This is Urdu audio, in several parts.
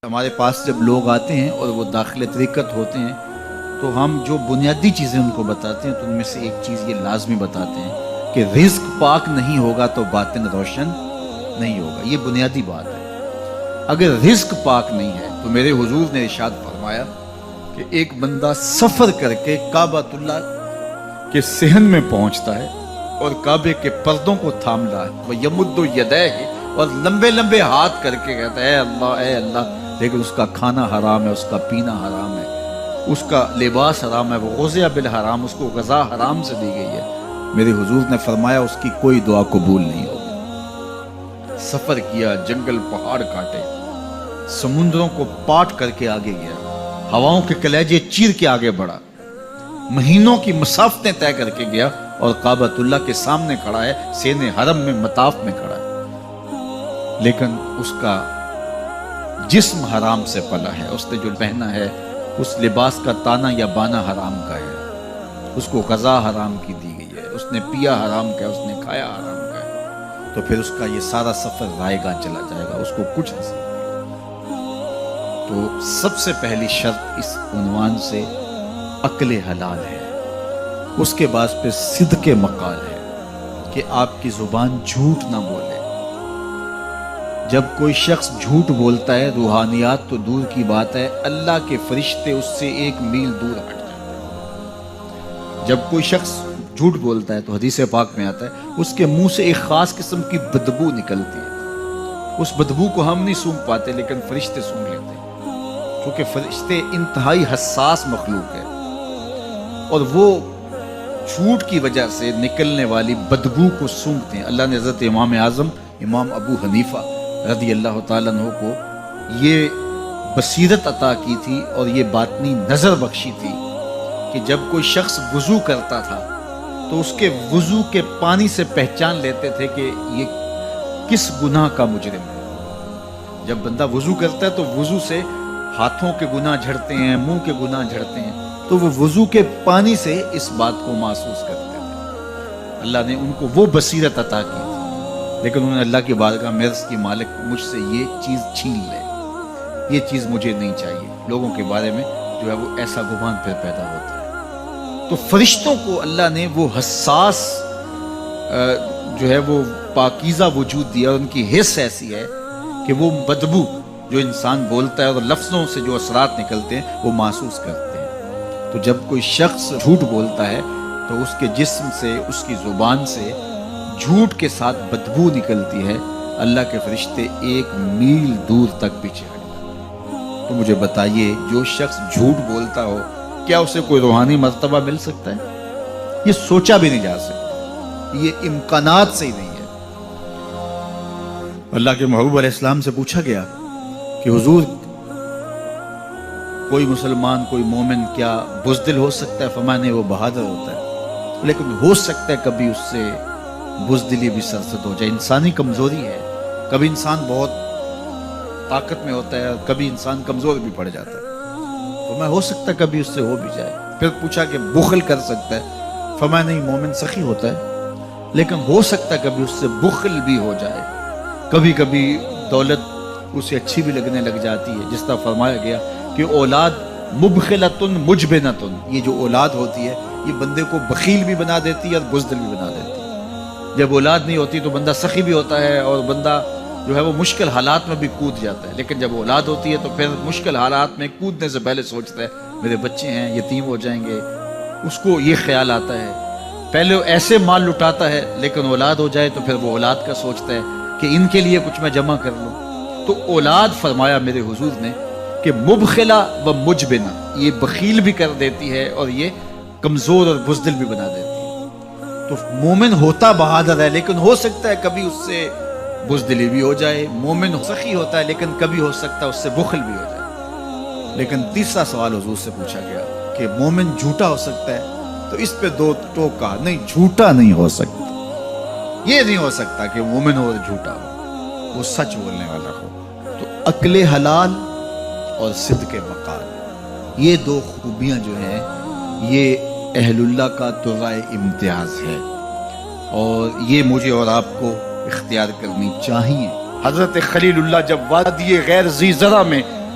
ہمارے پاس جب لوگ آتے ہیں اور وہ داخل طریقت ہوتے ہیں تو ہم جو بنیادی چیزیں ان کو بتاتے ہیں تو ان میں سے ایک چیز یہ لازمی بتاتے ہیں کہ رزق پاک نہیں ہوگا تو باطن روشن نہیں ہوگا. یہ بنیادی بات ہے. اگر رزق پاک نہیں ہے تو میرے حضور نے ارشاد فرمایا کہ ایک بندہ سفر کر کے کعبۃ اللہ کے صحن میں پہنچتا ہے اور کعبے کے پردوں کو تھام رہا ہے, وہ یمد یدیہ, اور لمبے لمبے ہاتھ کر کے کہتا ہے اے اللہ, لیکن اس کا کھانا حرام ہے, اس کا پینا حرام ہے, اس کا لباس حرام ہے, وہ غزیہ بالحرام, اس کو غذا حرام سے دی گئی ہے. میرے حضور نے فرمایا اس کی کوئی دعا قبول نہیں ہوگی. سفر کیا, جنگل پہاڑ کاٹے, سمندروں کو پاٹ کر کے آگے گیا, ہواؤں کے کلیجے چیر کے آگے بڑھا, مہینوں کی مسافتیں طے کر کے گیا اور کعبۃ اللہ کے سامنے کھڑا ہے, سین حرم میں مطاف میں کھڑا ہے, لیکن اس کا جسم حرام سے پلا ہے. اس نے جو پہنا ہے اس لباس کا تانا یا بانا حرام کا ہے, اس کو غذا حرام کی دی گئی ہے, اس نے پیا حرام کا ہے, اس نے کھایا حرام کا ہے, تو پھر اس کا یہ سارا سفر رائے گاہ چلا جائے گا, اس کو کچھ نصیب نہیں. تو سب سے پہلی شرط اس عنوان سے عقل حلال ہے. اس کے بعد پھر صدق مقال ہے کہ آپ کی زبان جھوٹ نہ بولے. جب کوئی شخص جھوٹ بولتا ہے, روحانیات تو دور کی بات ہے, اللہ کے فرشتے اس سے 1 میل دور ہٹ جاتے ہیں. جب کوئی شخص جھوٹ بولتا ہے تو حدیث پاک میں آتا ہے اس کے منہ سے ایک خاص قسم کی بدبو نکلتی ہے. اس بدبو کو ہم نہیں سونگھ پاتے لیکن فرشتے سونگھ لیتے ہیں, کیونکہ فرشتے انتہائی حساس مخلوق ہے اور وہ جھوٹ کی وجہ سے نکلنے والی بدبو کو سونگھتے ہیں. اللہ نے حضرت امام اعظم امام ابو حنیفہ رضی اللہ تعالیٰ عنہ کو یہ بصیرت عطا کی تھی اور یہ باطنی نظر بخشی تھی کہ جب کوئی شخص وضو کرتا تھا تو اس کے وضو کے پانی سے پہچان لیتے تھے کہ یہ کس گناہ کا مجرم ہے. جب بندہ وضو کرتا ہے تو وضو سے ہاتھوں کے گناہ جھڑتے ہیں, منہ کے گناہ جھڑتے ہیں, تو وہ وضو کے پانی سے اس بات کو محسوس کرتے تھے. اللہ نے ان کو وہ بصیرت عطا کی تھی, لیکن انہوں نے اللہ کی بارگاہ میں عرض کی مالک مجھ سے یہ چیز چھین لے, یہ چیز مجھے نہیں چاہیے. لوگوں کے بارے میں جو ہے وہ ایسا گمان پھر پیدا ہوتا ہے. تو فرشتوں کو اللہ نے وہ حساس جو ہے وہ پاکیزہ وجود دیا, اور ان کی حس ایسی ہے کہ وہ بدبو جو انسان بولتا ہے اور لفظوں سے جو اثرات نکلتے ہیں وہ محسوس کرتے ہیں. تو جب کوئی شخص جھوٹ بولتا ہے تو اس کے جسم سے, اس کی زبان سے جھوٹ کے ساتھ بدبو نکلتی ہے. اللہ کے فرشتے 1 میل دور تک پیچھے ہٹ جاتے ہیں. تو مجھے بتائیے, جو شخص جھوٹ بولتا ہو کیا اسے کوئی روحانی مرتبہ مل سکتا ہے؟ یہ سوچا بھی نہیں جا سکتا, یہ امکانات سے ہی نہیں ہے. اللہ کے محبوب علیہ السلام سے پوچھا گیا کہ حضور کوئی مسلمان, کوئی مومن کیا بزدل ہو سکتا ہے؟ فرمایا نہیں, وہ بہادر ہوتا ہے, لیکن ہو سکتا ہے کبھی اس سے بزدلی بھی سرزد ہو جائے. انسانی کمزوری ہے, کبھی انسان بہت طاقت میں ہوتا ہے اور کبھی انسان کمزور بھی پڑ جاتا ہے. تو میں ہو سکتا ہے کبھی اس سے ہو بھی جائے. پھر پوچھا کہ بخل کر سکتا ہے؟ فرمایا نہیں, مومن سخی ہوتا ہے, لیکن ہو سکتا ہے کبھی اس سے بخل بھی ہو جائے. کبھی کبھی دولت اسے اچھی بھی لگنے لگ جاتی ہے, جس طرح فرمایا گیا کہ اولاد مبخلتن مجبنتن, یہ جو اولاد ہوتی ہے یہ بندے کو بخیل بھی بنا دیتی ہے اور بزدل بھی بنا دیتی ہے. جب اولاد نہیں ہوتی تو بندہ سخی بھی ہوتا ہے اور بندہ جو ہے وہ مشکل حالات میں بھی کود جاتا ہے, لیکن جب اولاد ہوتی ہے تو پھر مشکل حالات میں کودنے سے پہلے سوچتا ہے میرے بچے ہیں, یتیم ہو جائیں گے. اس کو یہ خیال آتا ہے, پہلے ایسے مال لٹاتا ہے, لیکن اولاد ہو جائے تو پھر وہ اولاد کا سوچتا ہے کہ ان کے لیے کچھ میں جمع کر لوں. تو اولاد فرمایا میرے حضور نے کہ مبخلہ و مجبنہ, یہ بخیل بھی کر دیتی ہے اور یہ کمزور اور بزدل بھی بنا دیتی ہے. تو مومن ہوتا بہادر ہے, لیکن ہو سکتا ہے کبھی اس سے بزدلی بھی ہو جائے. مومن سخی ہوتا ہے, لیکن کبھی ہو سکتا ہے اس سے بخل بھی ہو جائے. لیکن تیسرا سوال حضور سے پوچھا گیا کہ مومن جھوٹا ہو سکتا ہے؟ تو اس پہ 2 ٹوک کہا, نہیں, جھوٹا نہیں ہو سکتا. یہ نہیں ہو سکتا کہ مومن ہو اور جھوٹا ہو, وہ سچ بولنے والا ہو. تو عقل حلال اور صدق مقال, یہ 2 خوبیاں جو ہیں یہ اہل اللہ کا ترائے امتیاز ہے, اور یہ مجھے اور آپ کو اختیار کرنی چاہیے. حضرت خلیل اللہ جب وادی غیر ذی زرع میں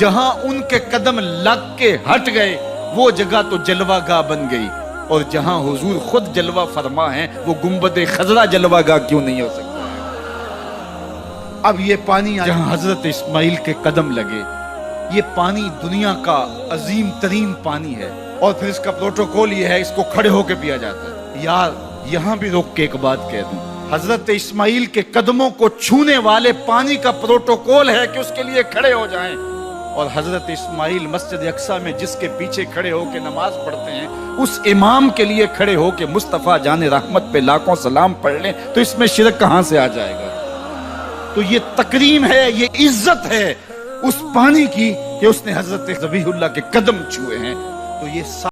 جہاں ان کے قدم لگ کے ہٹ گئے وہ جگہ تو جلوہ گاہ بن گئی، اور جہاں حضور خود جلوہ فرما ہیں وہ گنبد خضرا جلوہ گاہ کیوں نہیں ہو سکتا؟ اب یہ پانی جہاں حضرت اسماعیل کے قدم لگے، یہ پانی دنیا کا عظیم ترین پانی ہے، اور پھر اس کا پروٹوکول یہ ہے، اس کو کھڑے ہو کے پیا جاتا ہے۔ یار یہاں بھی روک کے ایک بات کہہ دوں، حضرت اسماعیل کے قدموں کو چھونے والے پانی کا پروٹوکول ہے کہ اس کے لیے کھڑے ہو جائیں، اور حضرت اسماعیل مسجد اقصی میں جس کے پیچھے کھڑے ہو کے نماز پڑھتے ہیں اس امام کے لیے کھڑے ہو کے مصطفیٰ جان رحمت پہ لاکھوں سلام پڑھ لیں تو اس میں شرک کہاں سے آ جائے گا؟ تو یہ تکریم ہے، یہ عزت ہے اس پانی کی کہ اس نے حضرت ذبیح اللہ کے قدم چھوئے ہیں۔ تو یہ